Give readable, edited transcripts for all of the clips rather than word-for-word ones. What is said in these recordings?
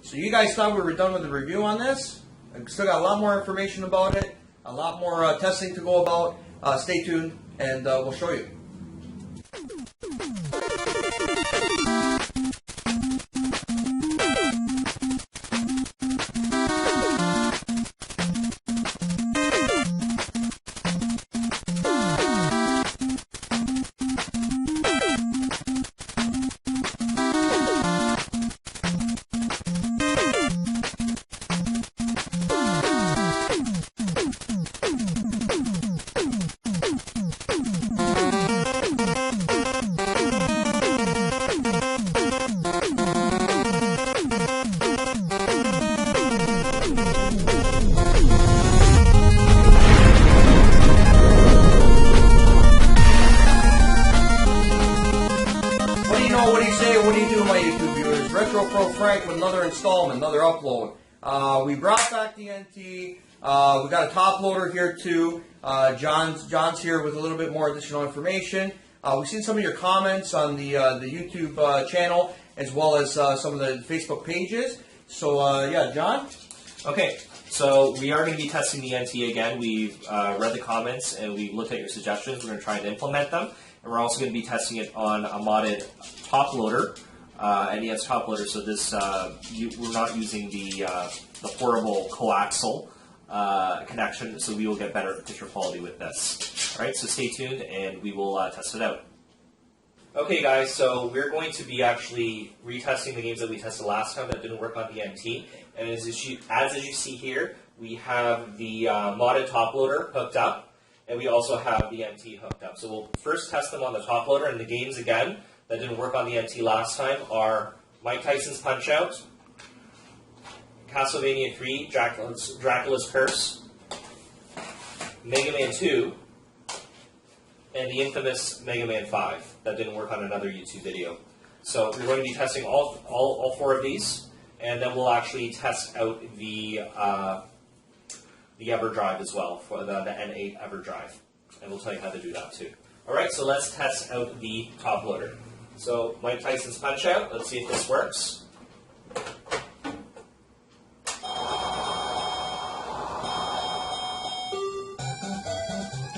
So you guys thought we were done with the review on this? I've still got a lot more information about it, a lot more testing to go about. Stay tuned, and we'll show you. What do you say? What do you do, my YouTube viewers? Retro Pro Frank with another installment, another upload. We brought back the NT. We got a top loader here too. John's here with a little bit more additional information. We've seen some of your comments on the YouTube channel as well as some of the Facebook pages. So yeah, John. Okay, so we are going to be testing the NT again. We've read the comments and we've looked at your suggestions. We're going to try and implement them. And we're also going to be testing it on a modded top loader, NES top loader. So this we're not using the horrible coaxial connection, so we will get better picture quality with this. All right, so stay tuned and we will test it out. Okay, guys, so we're going to be actually retesting the games that we tested last time that didn't work on the NT. And as you see here, we have the modded top loader hooked up. And we also have the NT hooked up. So we'll first test them on the top loader, and the games, again, that didn't work on the NT last time are Mike Tyson's Punch-Out!, Castlevania 3, Dracula's Curse, Mega Man 2, and the infamous Mega Man 5 that didn't work on another YouTube video. So we're going to be testing all four of these, and then we'll actually test out the EverDrive as well, for the N8 EverDrive. And we'll tell you how to do that too. Alright, so let's test out the top loader. So, Mike Tyson's Punch-Out!, let's see if this works.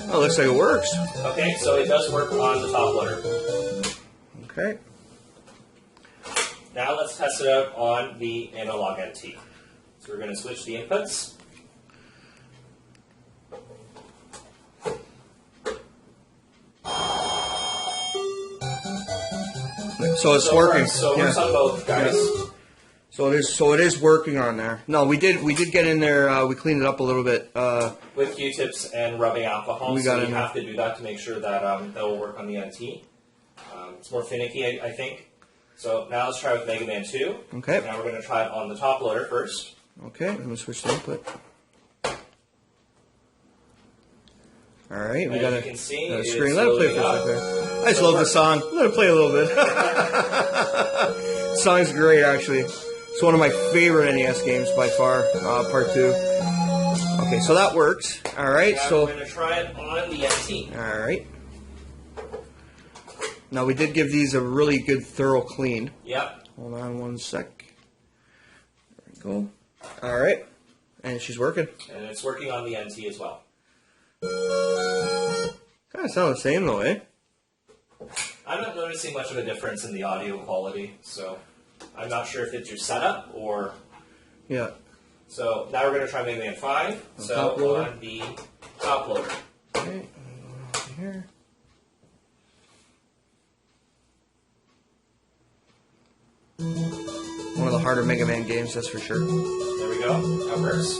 Oh, looks like it works. Okay, so it does work on the top loader. Okay. Now let's test it out on the analog NT. So we're going to switch the inputs. So it's working. So it works on both, guys. Yeah. So it is working on there. No, we did get in there. We cleaned it up a little bit with Q-tips and rubbing alcohol. We have to do that to make sure that that will work on the NT. It's more finicky, I think. So now let's try with Mega Man 2. Okay. Now we're going to try it on the top loader first. Okay. Let me switch the input. All right, we got a screen. Let it play for a second. I just love the song. Let it play a little bit. The song's great, actually. It's one of my favorite NES games by far. Part 2. Okay, so that works. All right, now so we're going to try it on the NT. All right. Now we did give these a really good, thorough clean. Yep. Hold on one sec. There we go. All right, and she's working. And it's working on the NT as well. Kind of sound the same though, eh? I'm not noticing much of a difference in the audio quality, so I'm not sure if it's your setup or... Yeah. So now we're going to try Mega Man 5. So on the top loader. Okay, here. One of the harder Mega Man games, that's for sure. There we go. That works.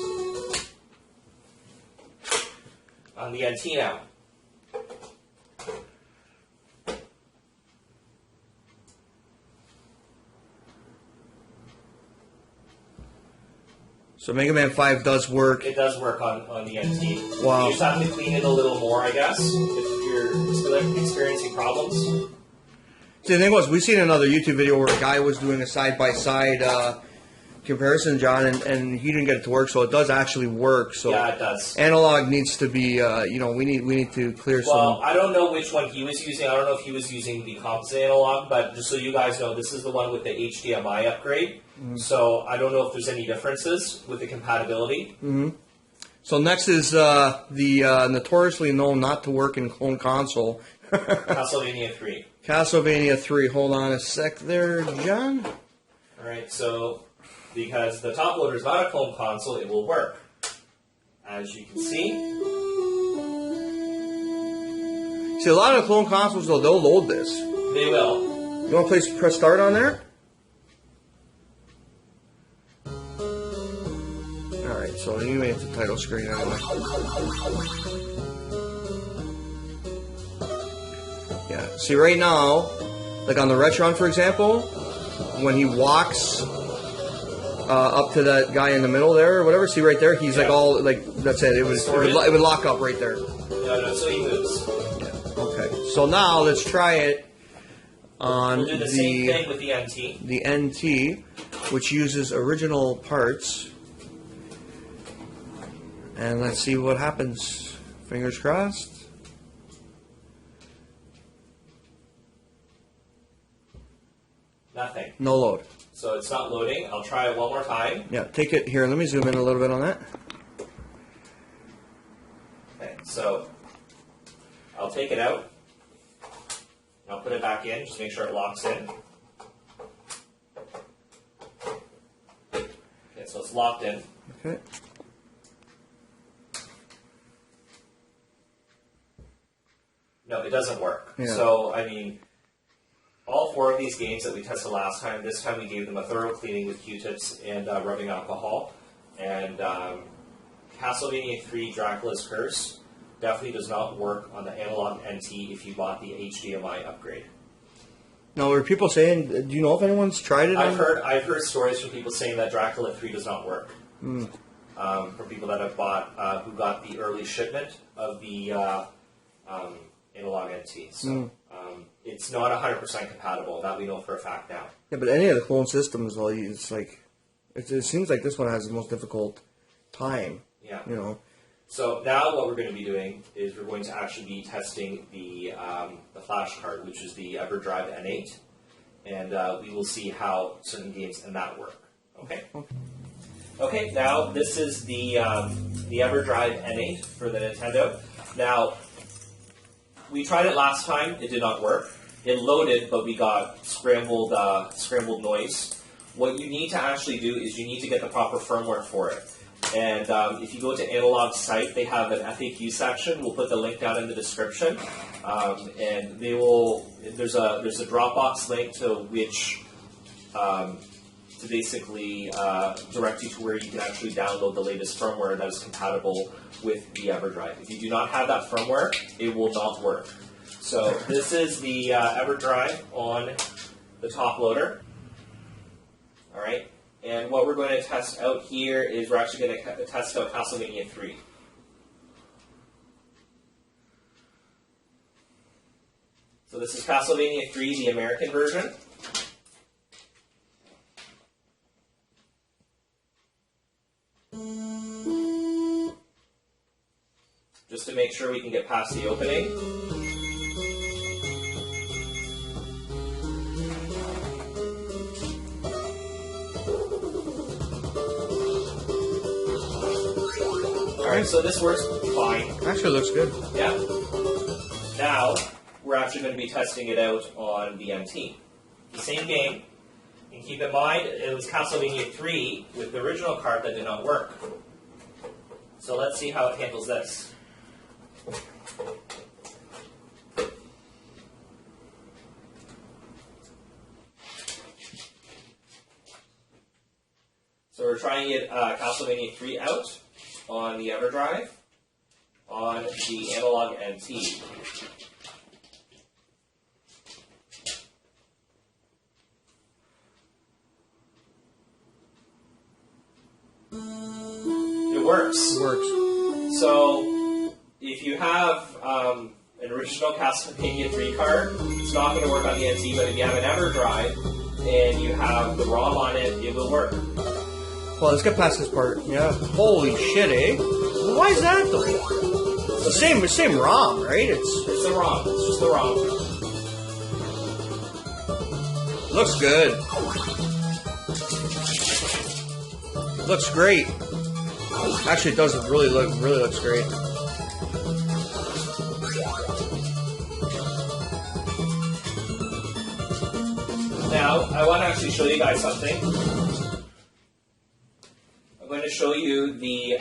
On the NT now. So Mega Man 5 does work. It does work on the NT. Wow. You just have to clean it a little more, I guess, if you're experiencing problems. See, the thing was, we seen another YouTube video where a guy was doing a side-by-side comparison, John, and he didn't get it to work, so it does actually work. So Yeah, it does. analog needs to be, we need to clear Well, some. I don't know which one he was using. I don't know if he was using the composite analog, but just so you guys know, this is the one with the HDMI upgrade. So I don't know if there's any differences with the compatibility. So next is the notoriously known not to work in home console, Castlevania 3. Castlevania 3. Hold on a sec there, John. All right, so because the top loader is not a clone console, it will work. As you can see. See, a lot of the clone consoles, though, they'll load this. They will. You want to press start on there? Alright, so you made the title screen anyway. Yeah, see right now, like on the Retron, for example, when he walks up to that guy in the middle there, or whatever, see right there, he's like all, like, that's it, it would lock up right there. No, so he moves. Yeah. Okay, so now let's try it on We'll do the same thing with the NT. The NT, which uses original parts. And let's see what happens. Fingers crossed. Nothing. No load. So it's not loading. I'll try it one more time. Yeah, take it here. Let me zoom in a little bit on that. Okay, so I'll take it out. I'll put it back in, just make sure it locks in. Okay, so it's locked in. Okay. No, it doesn't work. Yeah. So, I mean, all 4 of these games that we tested last time, this time we gave them a thorough cleaning with Q-tips and rubbing alcohol. And Castlevania 3 Dracula's Curse definitely does not work on the analog NT if you bought the HDMI upgrade. Now, were people saying, do you know if anyone's tried it? I've heard stories from people saying that Dracula 3 does not work. From people that have bought, who got the early shipment of the analog NT. So it's not 100% compatible. That we know for a fact now. Yeah, but any of the clone systems, well, it's like, it seems like this one has the most difficult time. Yeah. You know. So now what we're going to be doing is we're going to actually be testing the flash card, which is the EverDrive N8, and we will see how certain games in that work. Okay. Okay. Now this is the EverDrive N8 for the Nintendo. Now we tried it last time; it did not work. It loaded, but we got scrambled noise. What you need to actually do is you need to get the proper firmware for it. And if you go to Analog's site, they have an FAQ section. We'll put the link down in the description. And they will. There's a Dropbox link to which to basically direct you to where you can actually download the latest firmware that is compatible with the EverDrive. If you do not have that firmware, it will not work. So this is the EverDrive on the top loader. All right. And what we're going to test out here is we're actually going to test out Castlevania 3. So this is Castlevania 3, the American version. Just to make sure we can get past the opening. Alright, so this works fine. Actually, looks good. Yeah. Now, we're actually going to be testing it out on the MT. The same game. And keep in mind, it was Castlevania 3 with the original card that did not work. So let's see how it handles this. So we're trying to get Castlevania 3 out on the EverDrive, on the Analog NT. It works. It works. So if you have an original Castlevania 3 card, it's not going to work on the NT, but if you have an EverDrive and you have the ROM on it, it will work. Well, let's get past this part. Yeah. Holy shit, eh? Why is that though? It's the same ROM, right? It's the ROM. It's just the ROM. Looks good. Looks great. Actually, it does really looks great. Now, I want to actually show you guys something. I'm going to show you the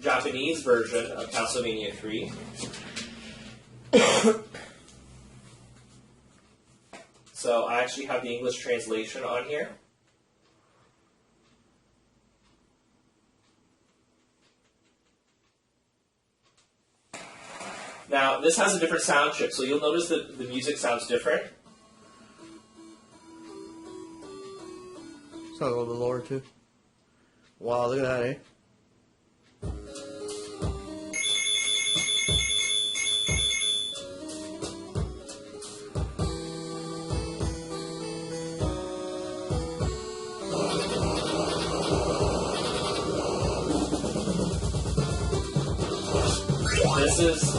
Japanese version of Castlevania 3. So I actually have the English translation on here. Now, this has a different sound chip, so you'll notice that the music sounds different. It's not a little bit lower too. Wow, look at that, eh?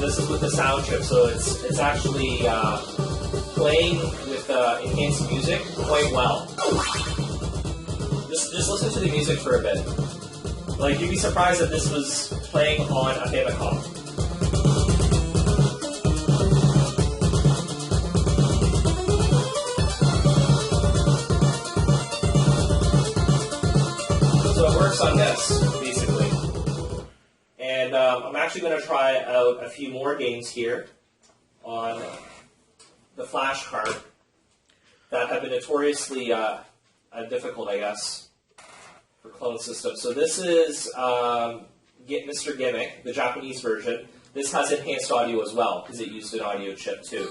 This is with the sound chip, so it's actually playing with enhanced music quite well. Just listen to the music for a bit. Like, you'd be surprised that this was playing on a Famicom. So it works on this, basically. And I'm actually going to try out a few more games here on the flash card that have been notoriously difficult, I guess, for clone systems. So this is Mr. Gimmick, the Japanese version. This has enhanced audio as well, because it used an audio chip too.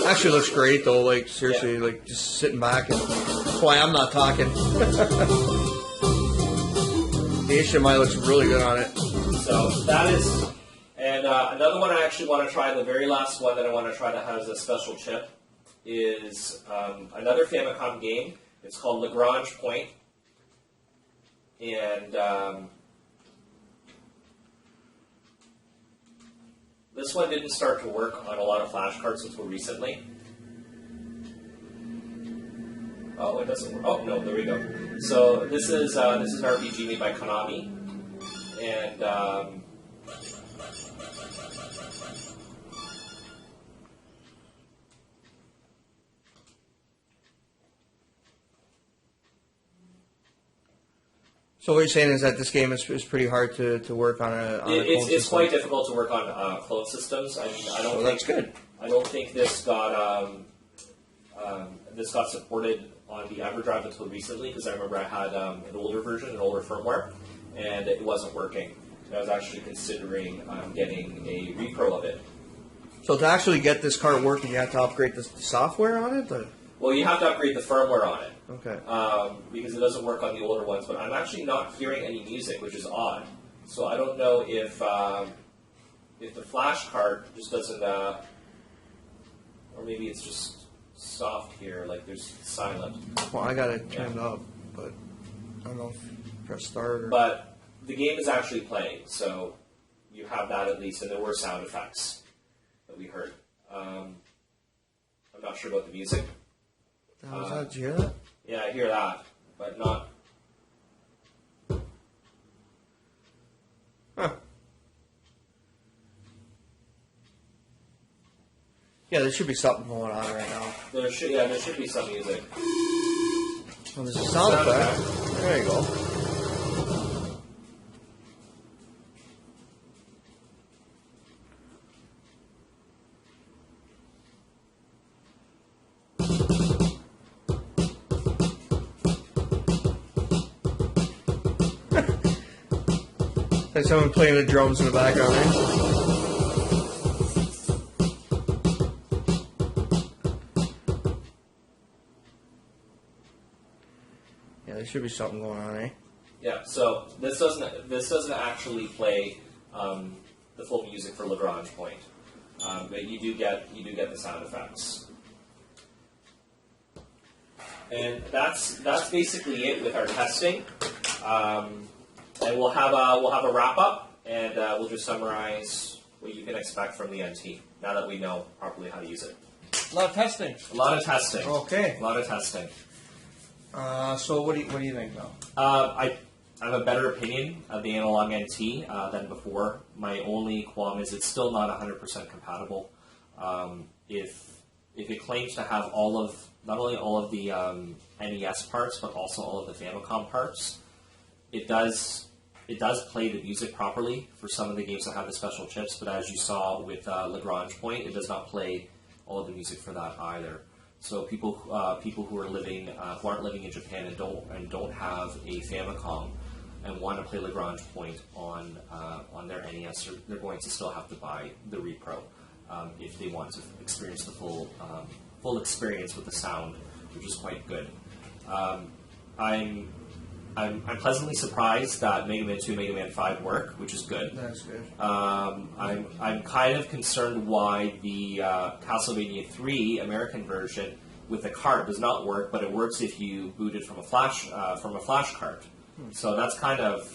Actually looks great though, like seriously, like just sitting back and that's why I'm not talking. The HDMI looks really good on it. So that is, and another one I actually want to try, the very last one that I want to try that has a special chip, is another Famicom game. It's called Lagrange Point. And this one didn't start to work on a lot of flash cards until recently. Oh, it doesn't work. Oh, no, there we go. So this is an RPG made by Konami, and so what you're saying is that this game is pretty hard to work on it's quite difficult to work on clone systems. I mean, I don't think that's good. I don't think this got supported on the EverDrive until recently, because I remember I had an older version, an older firmware, and it wasn't working. And I was actually considering getting a repro of it. So to actually get this card working, you have to upgrade the software on it? Or? Well, you have to upgrade the firmware on it. Okay. Because it doesn't work on the older ones, but I'm actually not hearing any music, which is odd. So I don't know if the flash card just doesn't, or maybe it's just soft here, like there's silent. Well, I got it turned up, but I don't know if press start or... But the game is actually playing, so you have that at least, and there were sound effects that we heard. I'm not sure about the music. Was that? Did you hear that? Yeah, I hear that, but not... Huh. Yeah, there should be something going on right now. There should be some music. Oh, there's a sound effect. There you go. Like someone playing the drums in the background, right? should be something going on, eh? Yeah. So this doesn't actually play the full music for Lagrange point, but you do get the sound effects. And that's basically it with our testing. And we'll have a wrap up, and we'll just summarize what you can expect from the NT now that we know properly how to use it. A lot of testing. A lot of testing. Okay. A lot of testing. So what do you think now? I have a better opinion of the analog NT than before. My only qualm is it's still not 100% compatible. If it claims to have not only all of the NES parts, but also all of the Famicom parts, it does play the music properly for some of the games that have the special chips. But as you saw with Lagrange Point, it does not play all of the music for that either. So people who are living who aren't living in Japan and don't have a Famicom and want to play Lagrange Point on their NES, they're going to still have to buy the Repro if they want to experience the full experience with the sound, which is quite good. I'm pleasantly surprised that Mega Man 2 and Mega Man 5 work, which is good. That's good. I'm kind of concerned why the Castlevania 3 American version with the cart does not work, but it works if you boot it from a flash cart. So that's kind of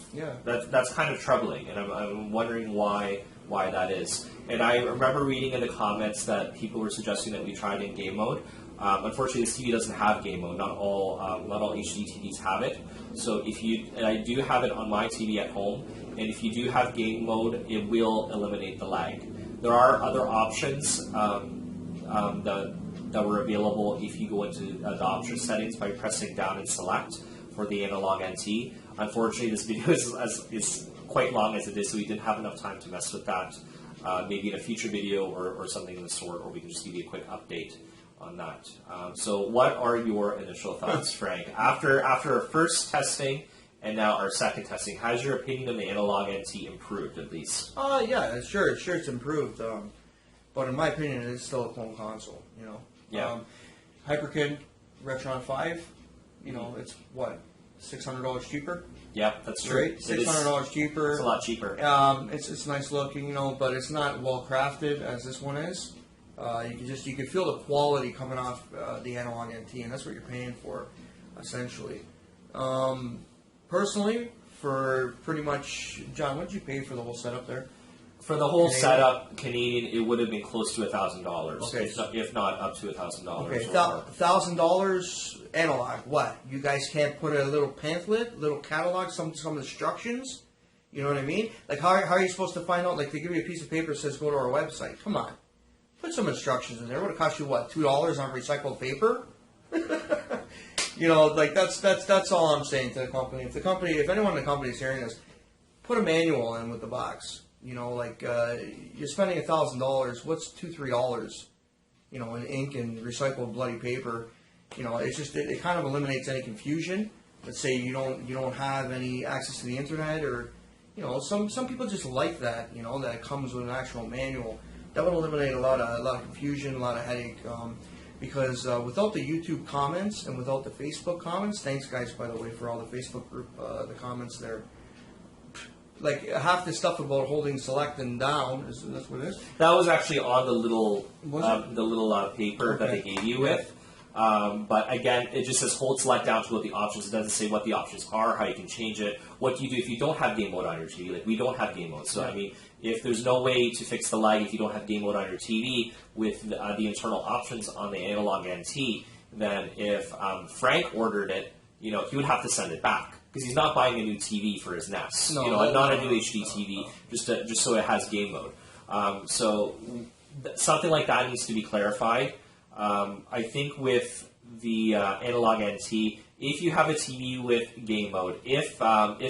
that's kind of troubling, and I'm wondering why that is. And I remember reading in the comments that people were suggesting that we try it in game mode. Unfortunately, this TV doesn't have game mode. Not all HD TVs have it. So and I do have it on my TV at home, and if you do have game mode, it will eliminate the lag. There are other options that were available if you go into the option settings by pressing down and select for the analog NT. Unfortunately, this video is quite long as it is, so we didn't have enough time to mess with that. Maybe in a future video or something of the sort, or we can just give you a quick update on that. So what are your initial thoughts, Frank? After our first testing and now our second testing, has your opinion of the analog NT improved at least? Yeah, sure it's improved. But in my opinion, it is still a clone console, you know. Yeah. Hyperkin Retron 5, you know, it's what, $600 cheaper? Yeah, that's true. Right? $600 cheaper. It's a lot cheaper. It's nice looking, you know, but it's not well crafted as this one is. You can feel the quality coming off the analog NT, and that's what you're paying for, essentially. Personally, for pretty much, John, what did you pay for the whole setup there? For the whole Canadian? setup, Canadian, it would have been close to $1,000. Okay. If not up to $1,000. Okay, $1,000 analog. What? You guys can't put a little pamphlet, little catalog, some instructions? You know what I mean? Like, how are you supposed to find out? Like, they give you a piece of paper that says go to our website. Come on. Put some instructions in there. It would have cost you, what, $2 on recycled paper? You know, like, that's all I'm saying to the company. If anyone in the company is hearing this, put a manual in with the box. You know, like, you're spending $1,000. What's $2-3? You know, in ink and recycled bloody paper. You know, it's just it kind of eliminates any confusion. Let's say you don't have any access to the internet, or you know, some people just like that. You know, that it comes with an actual manual. That would eliminate a lot of confusion, a lot of headache. Because without the YouTube comments and without the Facebook comments, thanks guys, by the way, for all the Facebook group the comments there. Like half the stuff about holding select and down, that's what it is. That was actually on the little paper Okay. that they gave you with. But again, it just says hold select down to go to the options. It doesn't say what the options are, how you can change it. What do you do if you don't have game mode on your TV? Like we don't have game mode. So I mean, if there's no way to fix the lag if you don't have game mode on your TV with the internal options on the analog NT, then if Frank ordered it, you know, he would have to send it back. Because he's not buying a new TV for his NES, not a new HD TV, just so it has game mode. So something like that needs to be clarified. I think with the analog NT, if you have a TV with game mode, if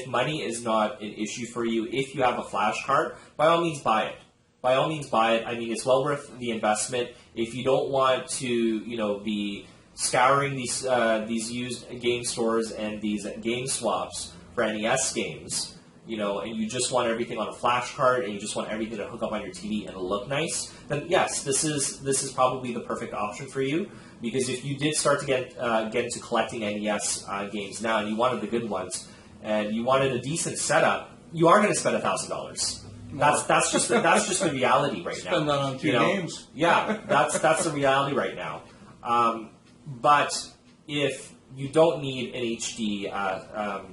money is not an issue for you, if you have a flash card, by all means buy it. By all means buy it. I mean, it's well worth the investment. If you don't want to, be scouring these used game stores and these game swaps for NES games, and you just want everything on a flash card and you just want everything to hook up on your TV and look nice, then yes, this is probably the perfect option for you. Because if you did start to get into collecting NES games now and you wanted the good ones and you wanted a decent setup, you are going to spend $1,000. That's just the reality right now. Spend that on two games. Yeah, that's the reality right now. But if you don't need an HD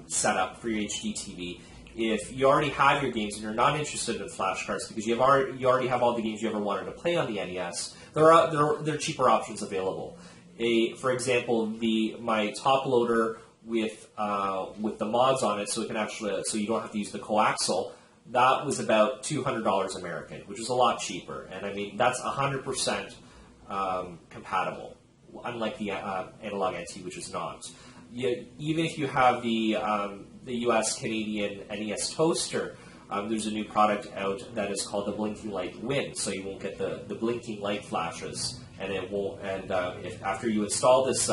setup for your HD TV, if you already have your games and you're not interested in flashcards because you already have all the games you ever wanted to play on the NES, there are cheaper options available. For example, my top loader with the mods on it, so it can actually you don't have to use the coaxial. That was about $200 American, which is a lot cheaper, and I mean that's 100% compatible, unlike the analog NT, which is not. Even if you have the US Canadian NES toaster, there's a new product out that is called the Blinking Light Win, so you won't get the blinking light flashes, and it won't. And if after you install this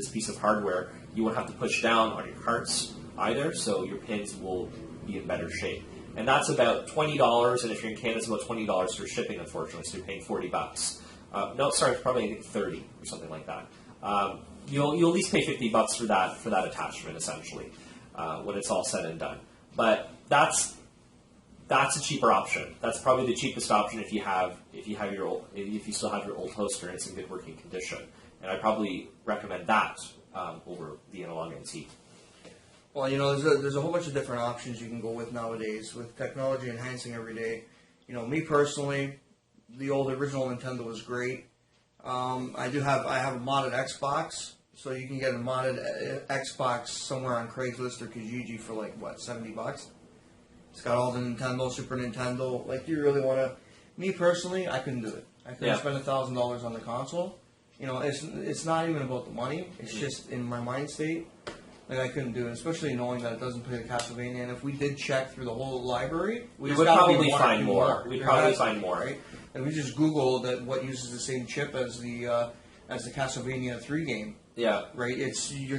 piece of hardware, you won't have to push down on your carts either, so your pins will be in better shape. And that's about $20, and if you're in Canada, it's about $20 for shipping, unfortunately, so you're paying $40. No, sorry, probably I think 30 or something like that. You'll at least pay $50 for that attachment, essentially, when it's all said and done. But that's a cheaper option. That's probably the cheapest option if you still have your old toaster and it's in good working condition. And I probably recommend that over the analog NT. Well, there's a whole bunch of different options you can go with nowadays, with technology enhancing every day. Me personally, the old original Nintendo was great. I have a modded Xbox, so you can get a modded Xbox somewhere on Craigslist or Kijiji for like what, $70. It's got all the Nintendo, Super Nintendo. Like, do you really want to? Me personally, I couldn't do it. I couldn't spend $1,000 on the console. It's not even about the money. It's just in my mind state. Like, I couldn't do it, especially knowing that it doesn't play the Castlevania. And if we did check through the whole library, we would probably find more. We'd probably find more, right? And we just Google that what uses the same chip as the Castlevania 3 game. Yeah. Right. You're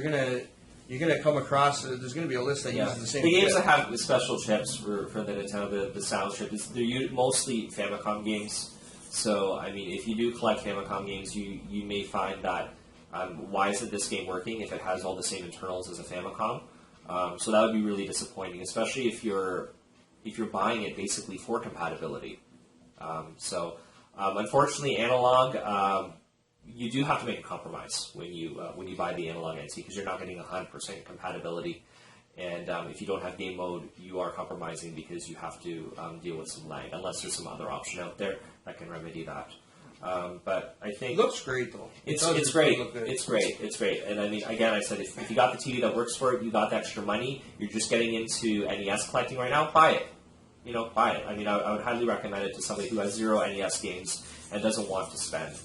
gonna come across. There's gonna be a list that uses the same. The games chip. that have special chips for the Nintendo, the sound chip, they're mostly Famicom games. So I mean, if you do collect Famicom games, you may find that why isn't this game working if it has all the same internals as a Famicom? So that would be really disappointing, especially if you're buying it basically for compatibility. Unfortunately, analog, you do have to make a compromise when you buy the analog NT because you're not getting 100% compatibility. And if you don't have game mode, you are compromising because you have to deal with some lag, unless there's some other option out there that can remedy that. But I think it looks great though. It's great. It's great. And I mean, again, I said if you got the TV that works for it, you got the extra money. You're just getting into NES collecting right now. Buy it. Buy it. I mean, I would highly recommend it to somebody who has 0 NES games and doesn't want to spend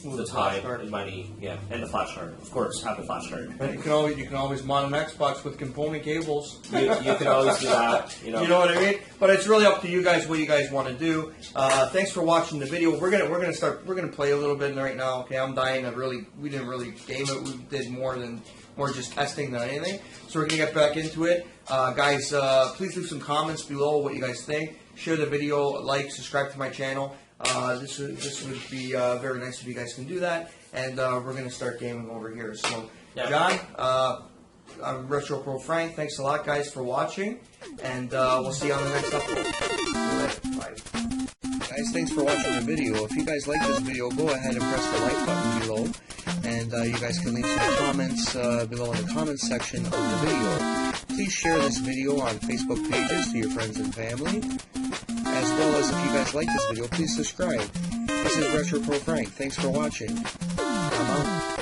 the time and money, and the flash card. Of course, have the flash card. And you can always mod an Xbox with component cables. You can always do that. You know what I mean? But it's really up to you guys what you guys want to do. Thanks for watching the video. We're gonna play a little bit right now. Okay, I'm dying to we didn't really game it. We did more just testing than anything. So we're gonna get back into it, guys. Please leave some comments below what you guys think. Share the video, like, subscribe to my channel. This would be very nice if you guys can do that. And we're going to start gaming over here. So, John, I'm Retro Pro Frank. Thanks a lot, guys, for watching. And we'll see you on the next upload. Bye. Guys, thanks for watching the video. If you guys like this video, go ahead and press the like button below. And you guys can leave some comments below in the comments section of the video. Please share this video on Facebook pages to your friends and family. As well as if you guys like this video, please subscribe. This is Retro Pro Frank. Thanks for watching. I'm out.